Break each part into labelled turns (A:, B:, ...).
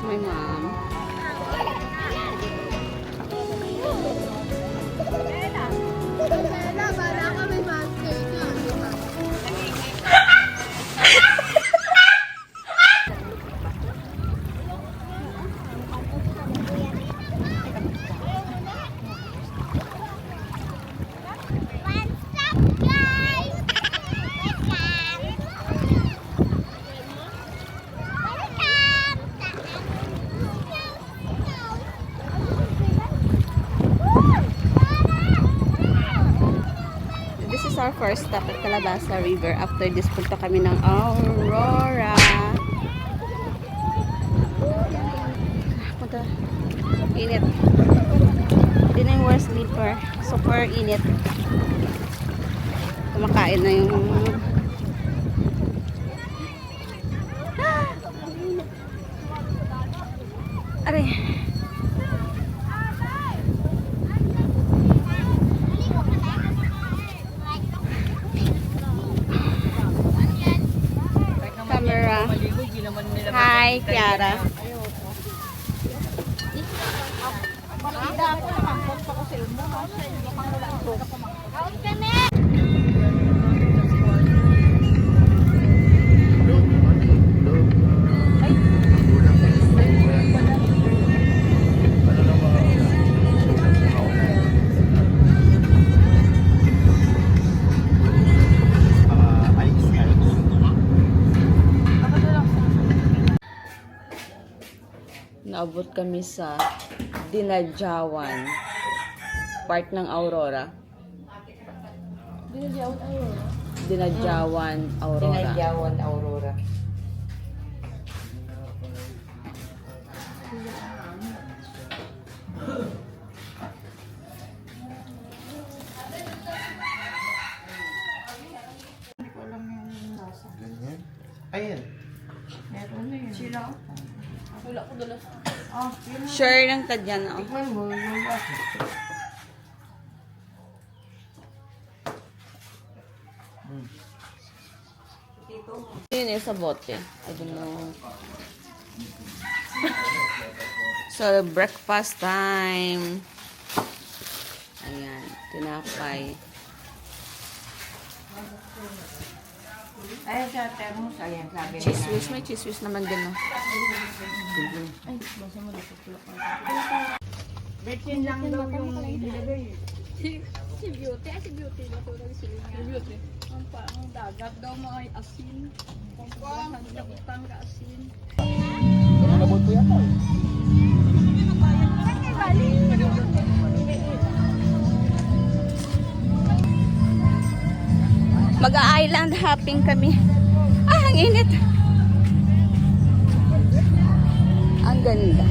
A: my mom. This is our first stop at Calabasa River. After this, punta kami ng Aurora. Punta. Init. Hindi na yung wear sleeper. Super init. Kumakain na yung aray. Camera. Hi, Kiara. Naabot kami sa Dinadjawan, part ng Aurora. Dinadjawan, Aurora.
B: Dinadjawan, Aurora.
C: Ganyan. Ayan.
B: Meron na yun. Sila? Wala ko dala.
A: Sure lang tadyan. Oh.
B: Tikman mo, yung lasa.
A: Yun eh, sa bote. I don't know. So, breakfast time. Ayan, tinapay.
B: Ayan sa thermos, ayan sabi nila.
A: Cheese whiz. May cheese whiz naman din. Oh.
B: Ay, basa mo dito. Betsin lang daw yung ilagay.
D: Si Beauty ba ito lang sila nga? Si Beauty. Ang dagat daw mga asin. Ang utang ka asin.
C: Nabot po yata.
A: Mag-island hopping kami. Ah, ang init. Ang ganda.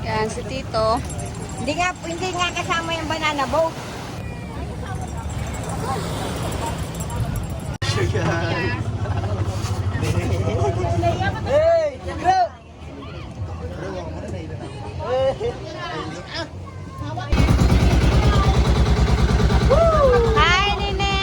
A: Yan, si Tito.
B: Hindi nga kasama yung banana boat.
C: Hey! Bro!
A: Hi, Nene!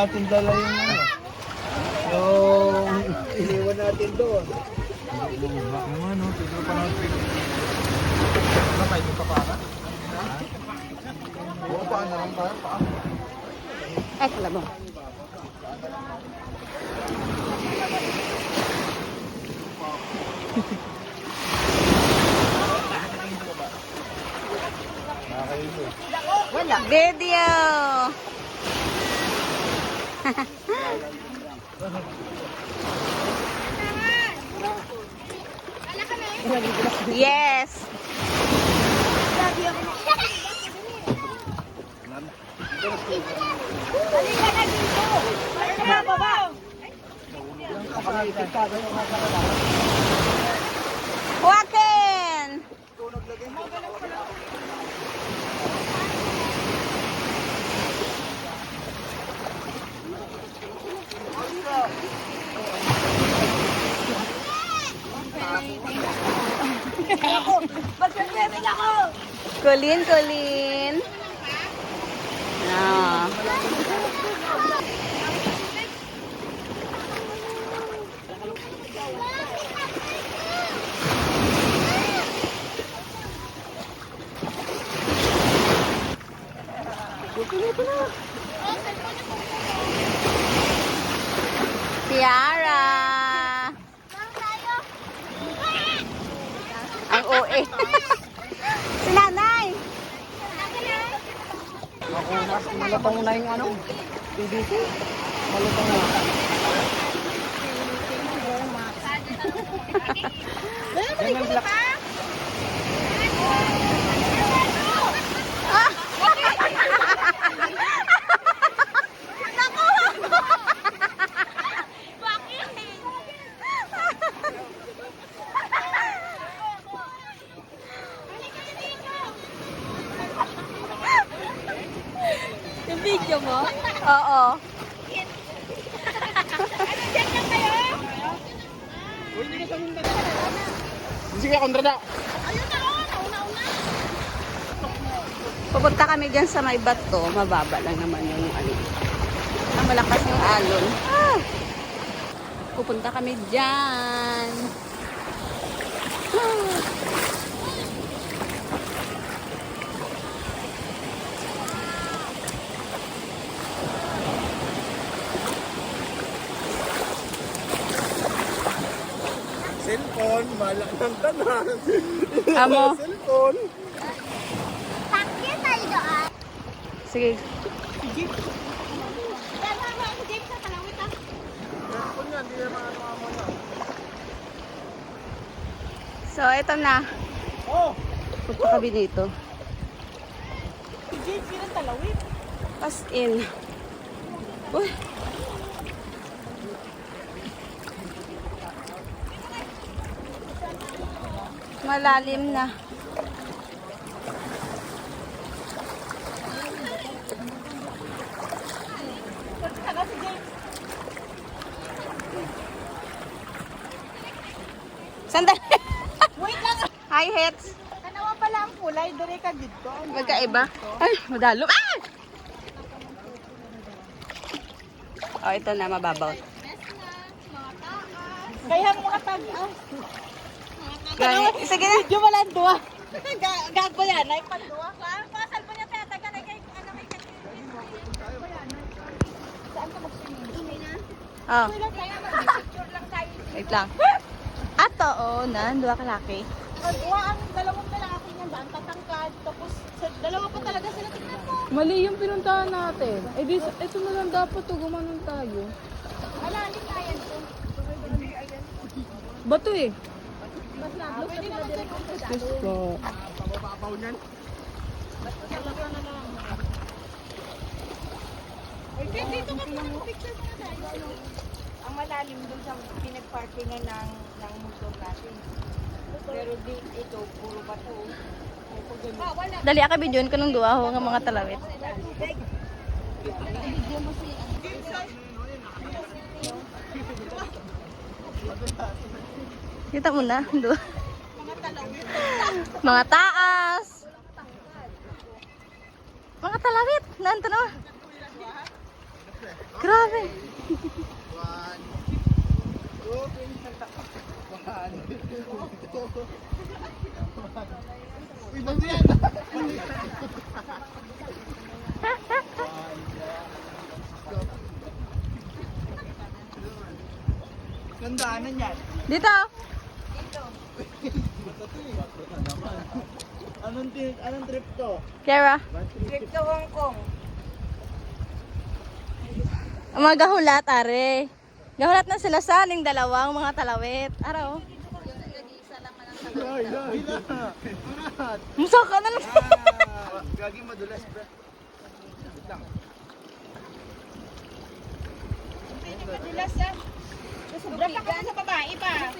C: natin dala yung ano. Yung iniwan natin doon. Baka mo ano, siguro pa natin. Ano kayo pa para? Oo, paan na lang tayo pa.
A: Ay, kala mo. Wala. Video! Yes! Waken! Kulin, kulin. Ah. Tiara. Ang OA. Si nanay.
B: Malutong na yung ano? BBC? Malutong na. Ganun black.
D: Yung video mo?
A: Oo.
C: Sige, kontrada.
A: Pupunta kami dyan sa may bato. Mababa lang naman yung ano. Malakas yung alon. Ah! Pupunta kami dyan. Ah!
C: Cellphone, malak ng tanan.
A: Amo.
C: Cellphone.
A: Sige.
C: Cellphone yan, hindi naman ano yan.
A: So, ito na.
C: Oh!
A: Punta kami dito. As in. Uy. Malalim na. Sandali.
B: Wait lang!
A: Hi, Hets.
B: Kanawa pala ang kulay, dire ka dito.
A: Magkaiba. Ay, madalo. Ah! Oh, ito na, mababaw.
B: Kaya mga tag-aw.
A: Sige na.
B: Medyo walang duwa. Gago yan, ay panduwa ka. Pasal pa niya kaya taga na kay ano kay Saan ka mag-swimming?
A: Oh,
B: Wala kaya mag-picture lang tayo.
A: wait lang. Ato, oh, na, dua kalaki.
B: Ang duwa ang dalawang lalaki niyan ba? Ang tatangkad. Tapos sa dalawa pa talaga sila. Tingnan mo.
E: Mali yung pinuntahan natin. Eh di, ito na lang dapat to, gumanon tayo.
B: Malalim na yan to.
E: Bato eh.
B: Pwede naman tayo kung
E: Diyos ko.
C: Pababaw niyan.
B: dito ka pa picture muna tayo. Ang malalim dun sa pinag-parkingan ng motor natin. Pero di ito, puro bato. Wala.
A: Dali, aka videoin ko ng dua ho ng mga talawit. Kita mo na, dua. Mga taas. Mga talawit, nanto no. Grabe.
C: Uy, ba't yan? Gandaanan yan.
A: Dito.
C: Anong trip to?
A: Kiara.
B: Trip to Hong Kong.
A: Ang mga gahulat, are. Gahulat na sila sa aning dalawang mga talawit. Araw.
C: Ay,
A: Musa ka na lang.
C: Gagi madulas, bro. Wait lang.
B: Madulas ah. Sobra pa kasi sa babae pa.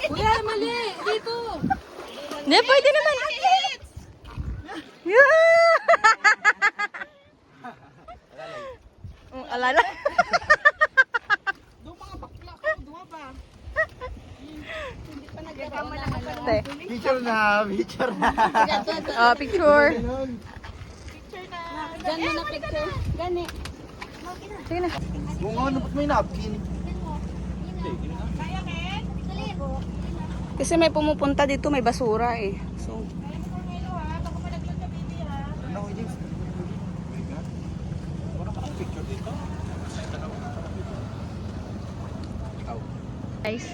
D: Kuya, mali! Dito!
A: Hindi, pwede naman. Yeah! Alala.
B: Doon mga bakla ko, doon pa. Hindi pa nagkakama na ako.
A: Te.
C: Picture na, picture na.
A: Oh, picture.
B: Picture na.
D: Diyan mo na picture. Gani.
A: Sige na.
C: Kung ano, ba't may napkin?
B: Kaya, Ken?
A: Kasi may pumupunta dito, may basura eh. So,
B: Kaya mo ngayon ha. Baka malaglag ka, baby ha.
C: Ano ko, James? Wala ka ang picture dito? Ikaw.
A: guys,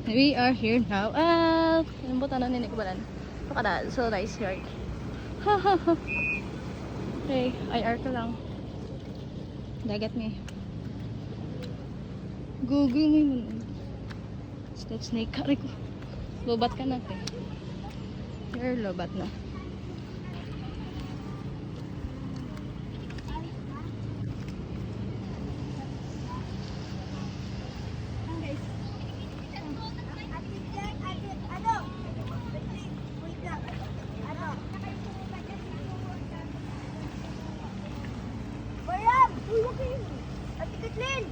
A: we are here now. Ano ba tanong nini ko ba lan? Pakadaan. So nice here. Hey, IR ka lang. Dagat ni. Google mo yun. Step snake ka rin ko. Lobat ka natin. Here, lobat na.
F: Mariam! Uy, wag kayo! Ate Kathleen!